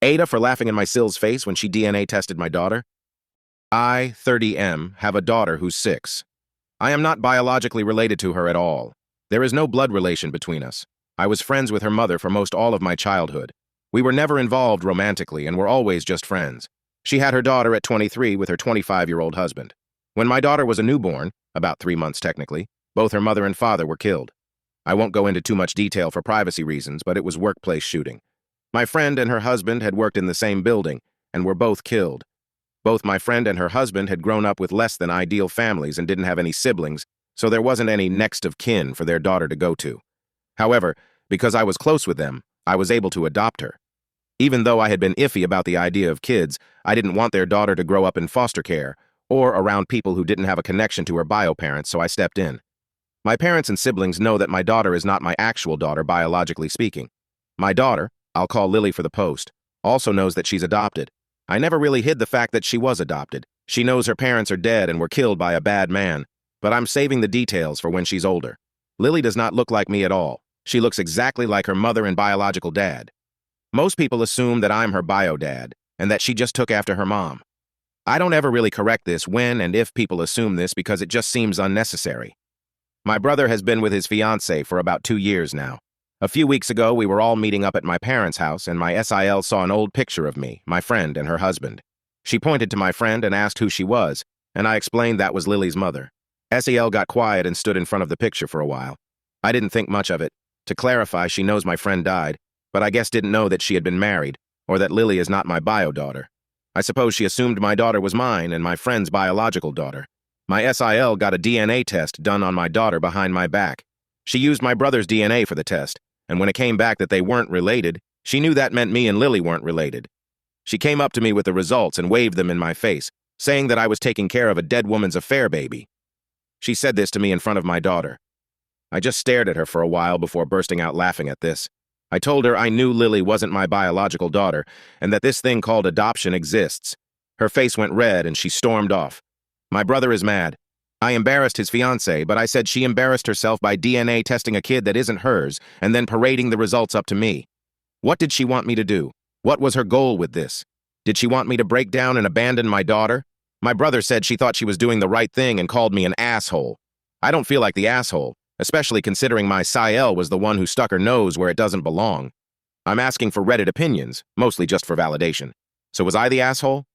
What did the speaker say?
AITAH for laughing in my SIL's face when she DNA tested my daughter. I, 30M, have a daughter who's 6. I am not biologically related to her at all. There is no blood relation between us. I was friends with her mother for most all of my childhood. We were never involved romantically and were always just friends. She had her daughter at 23 with her 25-year-old husband. When my daughter was a newborn, about 3 months technically, both her mother and father were killed. I won't go into too much detail for privacy reasons, but it was workplace shooting. My friend and her husband had worked in the same building and were both killed. Both my friend and her husband had grown up with less than ideal families and didn't have any siblings, so there wasn't any next of kin for their daughter to go to. However, because I was close with them, I was able to adopt her. Even though I had been iffy about the idea of kids, I didn't want their daughter to grow up in foster care or around people who didn't have a connection to her bio parents, so I stepped in. My parents and siblings know that my daughter is not my actual daughter biologically speaking. My daughter, I'll call Lily for the post, also knows that she's adopted. I never really hid the fact that she was adopted. She knows her parents are dead and were killed by a bad man, but I'm saving the details for when she's older. Lily does not look like me at all. She looks exactly like her mother and biological dad. Most people assume that I'm her bio dad and that she just took after her mom. I don't ever really correct this when and if people assume this because it just seems unnecessary. My brother has been with his fiancée for about 2 years now. A few weeks ago, we were all meeting up at my parents' house, and my SIL saw an old picture of me, my friend, and her husband. She pointed to my friend and asked who she was, and I explained that was Lily's mother. SIL got quiet and stood in front of the picture for a while. I didn't think much of it. To clarify, she knows my friend died, but I guess didn't know that she had been married, or that Lily is not my bio daughter. I suppose she assumed my daughter was mine and my friend's biological daughter. My SIL got a DNA test done on my daughter behind my back. She used my brother's DNA for the test, and when it came back that they weren't related, she knew that meant me and Lily weren't related. She came up to me with the results and waved them in my face, saying that I was taking care of a dead woman's affair baby. She said this to me in front of my daughter. I just stared at her for a while before bursting out laughing at this. I told her I knew Lily wasn't my biological daughter and that this thing called adoption exists. Her face went red and she stormed off. My brother is mad. I embarrassed his fiancée, but I said she embarrassed herself by DNA testing a kid that isn't hers and then parading the results up to me. What did she want me to do? What was her goal with this? Did she want me to break down and abandon my daughter? My brother said she thought she was doing the right thing and called me an asshole. I don't feel like the asshole, especially considering my SIL was the one who stuck her nose where it doesn't belong. I'm asking for Reddit opinions, mostly just for validation. So was I the asshole?